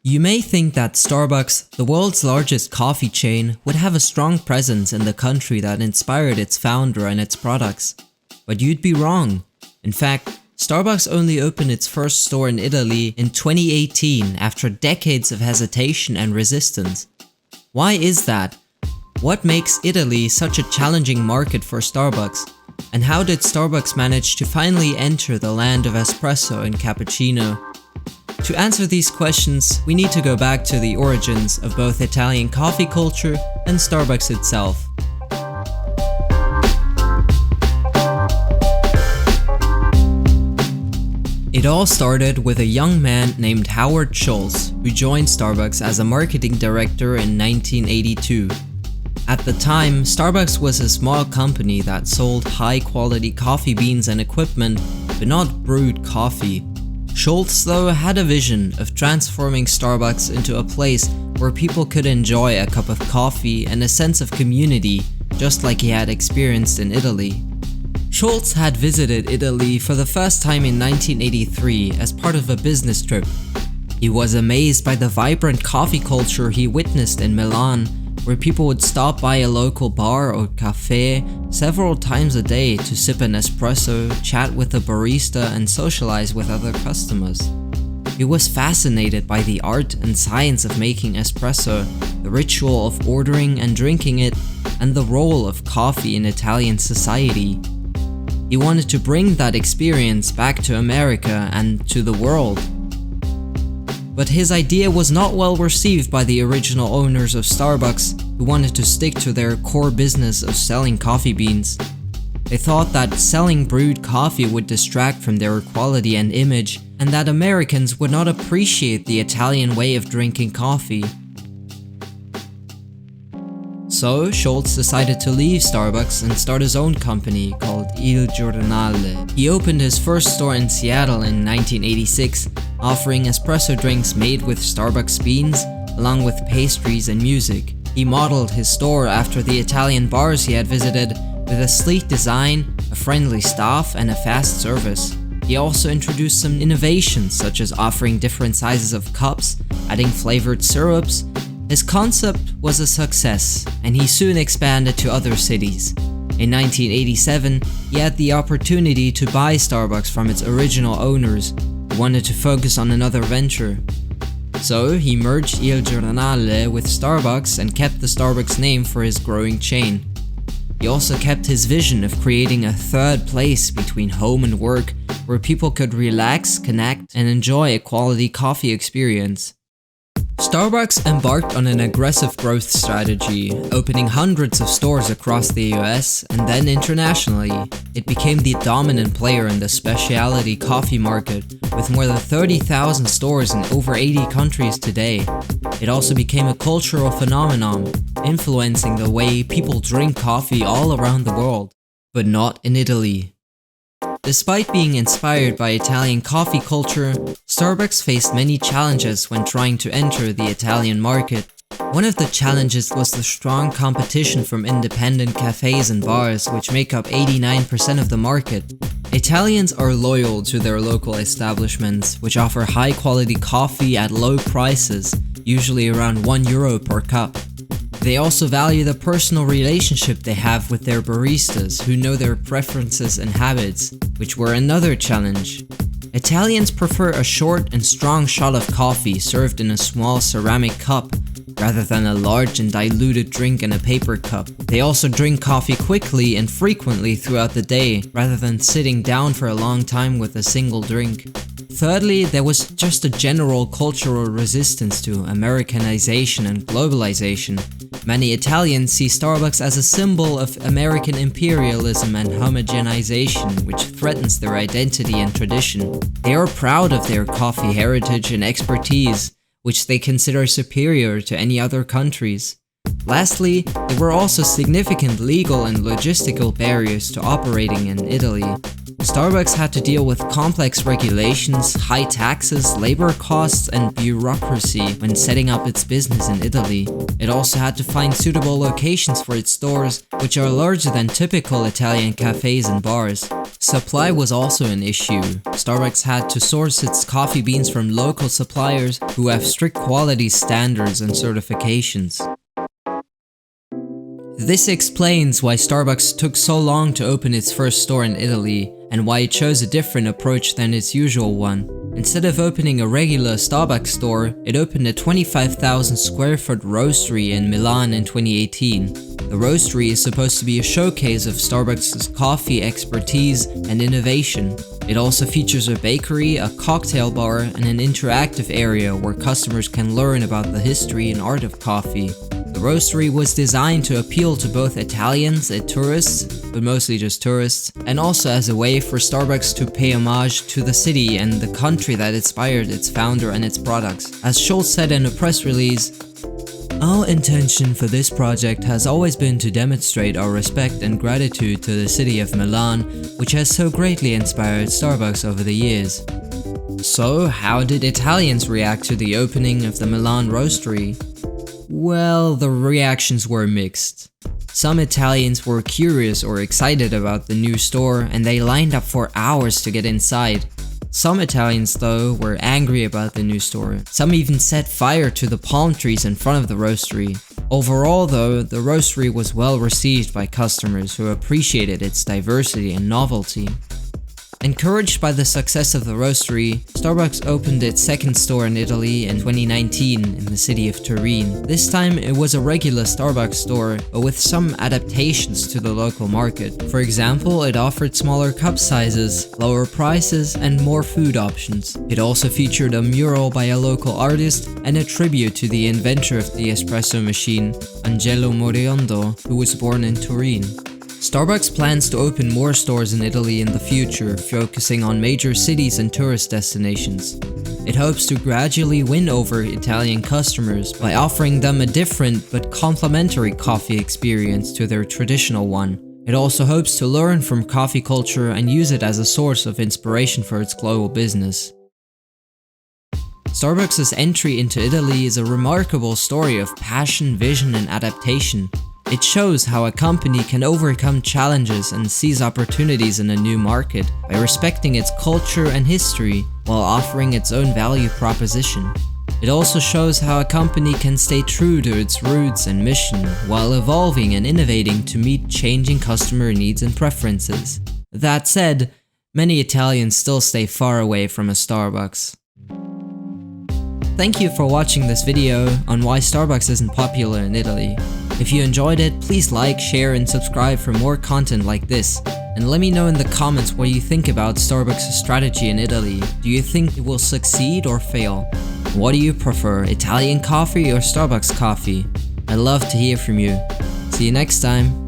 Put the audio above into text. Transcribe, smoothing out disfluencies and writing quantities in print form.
You may think that Starbucks, the world's largest coffee chain, would have a strong presence in the country that inspired its founder and its products. But you'd be wrong. In fact, Starbucks only opened its first store in Italy in 2018 after decades of hesitation and resistance. Why is that? What makes Italy such a challenging market for Starbucks? And how did Starbucks manage to finally enter the land of espresso and cappuccino? To answer these questions, we need to go back to the origins of both Italian coffee culture and Starbucks itself. It all started with a young man named Howard Schultz, who joined Starbucks as a marketing director in 1982. At the time, Starbucks was a small company that sold high-quality coffee beans and equipment, but not brewed coffee. Schultz, though, had a vision of transforming Starbucks into a place where people could enjoy a cup of coffee and a sense of community, just like he had experienced in Italy. Schultz had visited Italy for the first time in 1983 as part of a business trip. He was amazed by the vibrant coffee culture he witnessed in Milan, where people would stop by a local bar or cafe several times a day to sip an espresso, chat with a barista, and socialize with other customers. He was fascinated by the art and science of making espresso, the ritual of ordering and drinking it, and the role of coffee in Italian society. He wanted to bring that experience back to America and to the world. But his idea was not well received by the original owners of Starbucks, who wanted to stick to their core business of selling coffee beans. They thought that selling brewed coffee would distract from their quality and image, and that Americans would not appreciate the Italian way of drinking coffee. So, Schultz decided to leave Starbucks and start his own company called Il Giornale. He opened his first store in Seattle in 1986, offering espresso drinks made with Starbucks beans, along with pastries and music. He modeled his store after the Italian bars he had visited, with a sleek design, a friendly staff, and a fast service. He also introduced some innovations, such as offering different sizes of cups, adding flavored syrups. His concept was a success, and he soon expanded to other cities. In 1987, he had the opportunity to buy Starbucks from its original owners, who wanted to focus on another venture. So he merged Il Giornale with Starbucks and kept the Starbucks name for his growing chain. He also kept his vision of creating a third place between home and work, where people could relax, connect, and enjoy a quality coffee experience. Starbucks embarked on an aggressive growth strategy, opening hundreds of stores across the US and then internationally. It became the dominant player in the specialty coffee market, with more than 30,000 stores in over 80 countries today. It also became a cultural phenomenon, influencing the way people drink coffee all around the world, but not in Italy. Despite being inspired by Italian coffee culture, Starbucks faced many challenges when trying to enter the Italian market. One of the challenges was the strong competition from independent cafes and bars, which make up 89% of the market. Italians are loyal to their local establishments, which offer high-quality coffee at low prices, usually around €1 per cup. They also value the personal relationship they have with their baristas, who know their preferences and habits, which were another challenge. Italians prefer a short and strong shot of coffee served in a small ceramic cup, rather than a large and diluted drink in a paper cup. They also drink coffee quickly and frequently throughout the day, rather than sitting down for a long time with a single drink. Thirdly, there was just a general cultural resistance to Americanization and globalization. Many Italians see Starbucks as a symbol of American imperialism and homogenization, which threatens their identity and tradition. They are proud of their coffee heritage and expertise, which they consider superior to any other countries. Lastly, there were also significant legal and logistical barriers to operating in Italy. Starbucks had to deal with complex regulations, high taxes, labor costs, and bureaucracy when setting up its business in Italy. It also had to find suitable locations for its stores, which are larger than typical Italian cafes and bars. Supply was also an issue. Starbucks had to source its coffee beans from local suppliers who have strict quality standards and certifications. This explains why Starbucks took so long to open its first store in Italy, and why it chose a different approach than its usual one. Instead of opening a regular Starbucks store, it opened a 25,000 square foot roastery in Milan in 2018. The roastery is supposed to be a showcase of Starbucks' coffee expertise and innovation. It also features a bakery, a cocktail bar, and an interactive area where customers can learn about the history and art of coffee. The roastery was designed to appeal to both Italians and tourists, but mostly just tourists, and also as a way for Starbucks to pay homage to the city and the country that inspired its founder and its products. As Schultz said in a press release, "Our intention for this project has always been to demonstrate our respect and gratitude to the city of Milan, which has so greatly inspired Starbucks over the years." So, how did Italians react to the opening of the Milan roastery? Well, the reactions were mixed. Some Italians were curious or excited about the new store, and they lined up for hours to get inside. Some Italians, though, were angry about the new store. Some even set fire to the palm trees in front of the roastery. Overall, though, the roastery was well received by customers who appreciated its diversity and novelty. Encouraged by the success of the roastery, Starbucks opened its second store in Italy in 2019 in the city of Turin. This time it was a regular Starbucks store, but with some adaptations to the local market. For example, it offered smaller cup sizes, lower prices, and more food options. It also featured a mural by a local artist and a tribute to the inventor of the espresso machine, Angelo Moriondo, who was born in Turin. Starbucks plans to open more stores in Italy in the future, focusing on major cities and tourist destinations. It hopes to gradually win over Italian customers by offering them a different but complementary coffee experience to their traditional one. It also hopes to learn from coffee culture and use it as a source of inspiration for its global business. Starbucks' entry into Italy is a remarkable story of passion, vision, and adaptation. It shows how a company can overcome challenges and seize opportunities in a new market by respecting its culture and history while offering its own value proposition. It also shows how a company can stay true to its roots and mission while evolving and innovating to meet changing customer needs and preferences. That said, many Italians still stay far away from a Starbucks. Thank you for watching this video on why Starbucks isn't popular in Italy. If you enjoyed it, please like, share, and subscribe for more content like this. And let me know in the comments what you think about Starbucks' strategy in Italy. Do you think it will succeed or fail? What do you prefer, Italian coffee or Starbucks coffee? I'd love to hear from you. See you next time.